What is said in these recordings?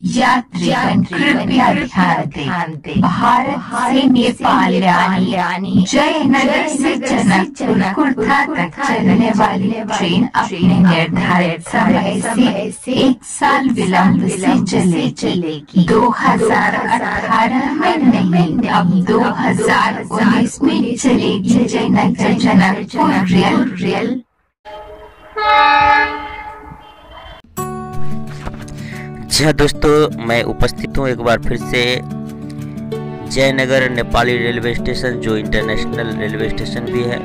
यात्रीगण कृपया ध्यान दें। भारत से नेपाल यानी जयनगर से जनकपुर कुर्था तक चलने वाली ट्रेन अपने निर्धारित समय से 1 साल विलंब से चलेगी। 2018 में नहीं, अब 2019 में चलेगी जयनगर जनकपुर रेल। जी हाँ दोस्तों, मैं उपस्थित हूँ एक बार फिर से जयनगर नेपाली रेलवे स्टेशन, जो इंटरनेशनल रेलवे स्टेशन भी है,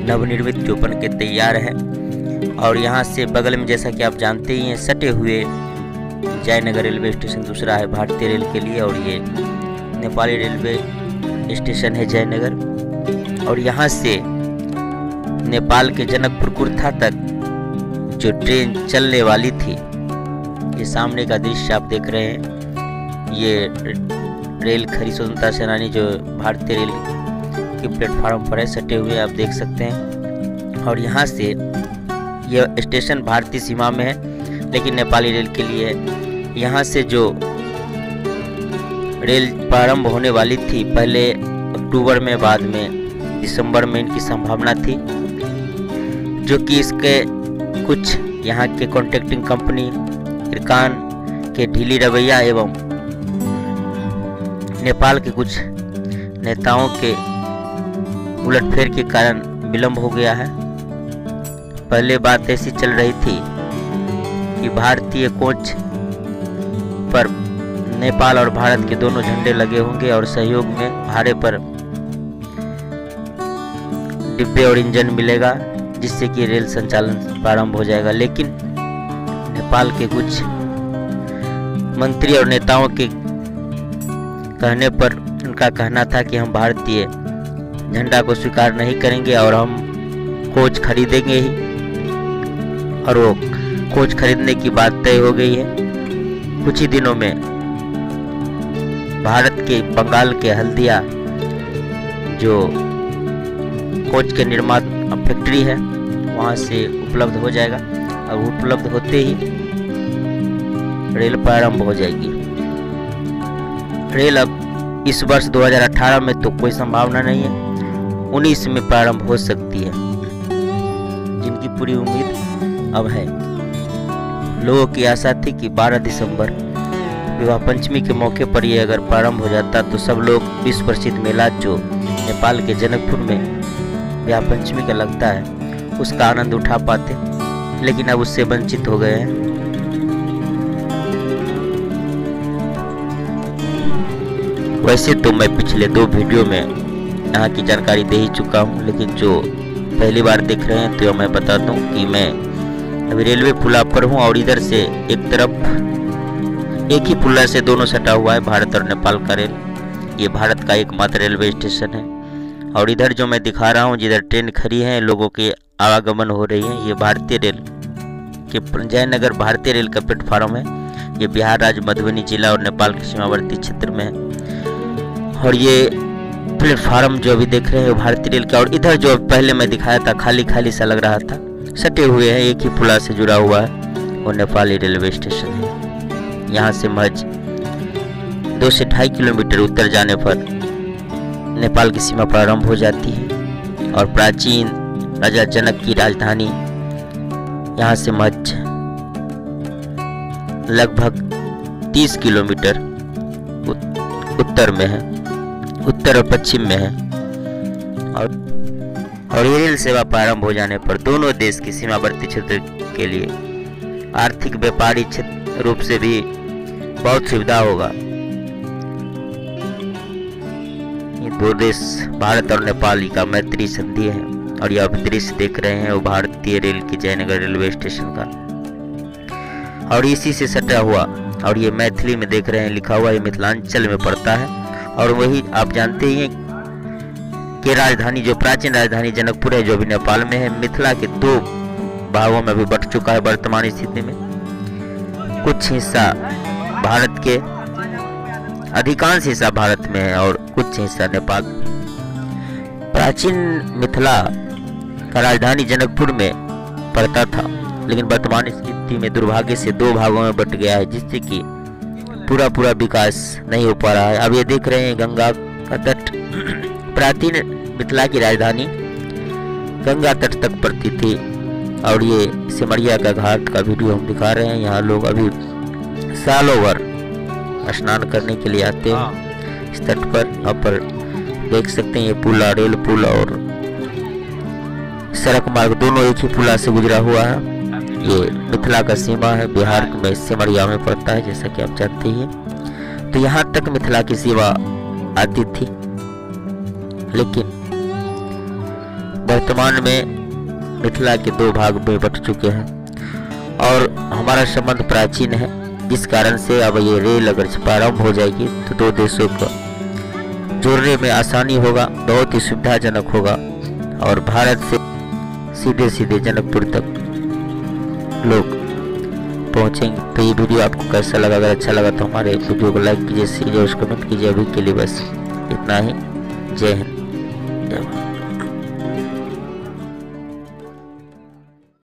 नवनिर्मित जो बन के तैयार है। और यहाँ से बगल में, जैसा कि आप जानते ही हैं, सटे हुए जयनगर रेलवे स्टेशन दूसरा है भारतीय रेल के लिए, और ये नेपाली रेलवे स्टेशन है जयनगर। और यहाँ से नेपाल के जनकपुर कुर्था तक जो ट्रेन चलने वाली थी, ये सामने का दृश्य आप देख रहे हैं। ये रेल खड़ी स्वतंत्रता सेनानी जो भारतीय रेल के प्लेटफार्म पर है, सटे हुए आप देख सकते हैं। और यहाँ से यह स्टेशन भारतीय सीमा में है, लेकिन नेपाली रेल के लिए है। यहाँ से जो रेल प्रारंभ होने वाली थी, पहले अक्टूबर में, बाद में दिसंबर में इनकी संभावना थी, जो कि इसके कुछ यहाँ के कॉन्ट्रैक्टिंग कंपनी इरकान के ढीली रवैया एवं नेपाल के कुछ नेताओं के उलटफेर के कारण विलंब हो गया है। पहले बात ऐसी चल रही थी कि भारतीय कोच पर नेपाल और भारत के दोनों झंडे लगे होंगे और सहयोग में भाड़े पर डिब्बे और इंजन मिलेगा, जिससे कि रेल संचालन प्रारंभ हो जाएगा। लेकिन नेपाल के कुछ मंत्री और नेताओं के कहने पर, उनका कहना था कि हम भारतीय झंडा को स्वीकार नहीं करेंगे और हम कोच खरीदेंगे ही, और वो कोच खरीदने की बात तय हो गई है। कुछ ही दिनों में भारत के बंगाल के हल्दिया जो कोच के निर्माण फैक्ट्री है, वहाँ से उपलब्ध हो जाएगा, और उपलब्ध होते ही रेल प्रारंभ हो जाएगी। रेल अब इस वर्ष 2018 में तो कोई संभावना नहीं है, 19 में प्रारंभ हो सकती है, जिनकी पूरी उम्मीद अब है। लोगों की आशा थी कि 12 दिसंबर विवाह पंचमी के मौके पर ये अगर प्रारंभ हो जाता तो सब लोग विश्व प्रसिद्ध मेला जो नेपाल के जनकपुर में विवाह पंचमी का लगता है, उसका आनंद उठा पाते, लेकिन अब उससे वंचित हो गए हैं। वैसे तो मैं पिछले 2 वीडियो में यहाँ की जानकारी दे ही चुका हूँ, लेकिन जो पहली बार देख रहे हैं तो मैं बता दूँ कि मैं अभी रेलवे पुला पर हूँ, और इधर से एक तरफ एक ही पुला से दोनों सटा हुआ है भारत और नेपाल का रेल। ये भारत का एकमात्र रेलवे स्टेशन है। और इधर जो मैं दिखा रहा हूँ, जिधर ट्रेन खड़ी है, लोगों के आवागमन हो रही है, ये भारतीय रेल के जयनगर भारतीय रेल का प्लेटफार्म है। ये बिहार राज्य, मधुबनी जिला और नेपाल के सीमावर्ती क्षेत्र में है। और ये प्लेटफार्म जो अभी देख रहे हैं भारतीय रेल का, और इधर जो पहले मैं दिखाया था खाली खाली सा लग रहा था, सटे हुए हैं, एक ही पुला से जुड़ा हुआ है, वो नेपाली रेलवे स्टेशन है। यहाँ से महज 2 से 2.5 किलोमीटर उत्तर जाने पर नेपाल की सीमा प्रारंभ हो जाती है, और प्राचीन राजा जनक की राजधानी यहाँ से महज लगभग 30 किलोमीटर उत्तर में है, उत्तर और पश्चिम में है। और ये रेल सेवा प्रारंभ हो जाने पर दोनों देश के सीमावर्ती क्षेत्र के लिए आर्थिक व्यापारी क्षेत्र रूप से भी बहुत सुविधा होगा। ये 2 देश भारत और नेपाल का मैत्री संधि है, और यह दृश्य देख रहे हैं वो भारतीय रेल के जयनगर रेलवे स्टेशन का, और इसी से सटा हुआ, और ये मैथिली में देख रहे हैं लिखा हुआ, ये मिथिलांचल में पड़ता है। और वही आप जानते ही हैं कि राजधानी, जो प्राचीन राजधानी जनकपुर है, जो भी नेपाल में है, मिथिला के 2 भागों में भी बट चुका है वर्तमान स्थिति में। कुछ हिस्सा भारत के, अधिकांश हिस्सा भारत में है और कुछ हिस्सा नेपाल। प्राचीन मिथिला का राजधानी जनकपुर में पड़ता था, लेकिन वर्तमान स्थिति में दुर्भाग्य से 2 भागों में बट गया है, जिससे कि पूरा विकास नहीं हो पा रहा है। अब ये देख रहे हैं गंगा का तट, प्राचीन मिथिला की राजधानी गंगा तट तक पड़ती थी। और ये सिमरिया का घाट का वीडियो हम दिखा रहे हैं। यहाँ लोग अभी सालों भर स्नान करने के लिए आते हैं इस तट पर। यहाँ पर देख सकते हैं ये पुल, रेल पुल और सड़क मार्ग दोनों एक ही पुला से गुजरा हुआ है। ये मिथिला का सीमा है, बिहार में सिमरिया में पड़ता है जैसा कि आप जानते हैं। तो यहाँ तक मिथिला की सीमा आती थी, लेकिन वर्तमान में मिथिला के 2 भाग में बट चुके हैं और हमारा संबंध प्राचीन है, जिस कारण से अब ये रेल अगर प्रारंभ हो जाएगी तो 2 देशों को जोड़ने में आसानी होगा, बहुत ही सुविधाजनक होगा और भारत से सीधे जनकपुर तक लोग पहुंचेंगे। तो ये वीडियो आपको कैसा लगा? अगर अच्छा लगा तो हमारे वीडियो को लाइक कीजिए, शेयर और कमेंट कीजिए। अभी के लिए बस इतना ही। जय हिंद, जय भारत।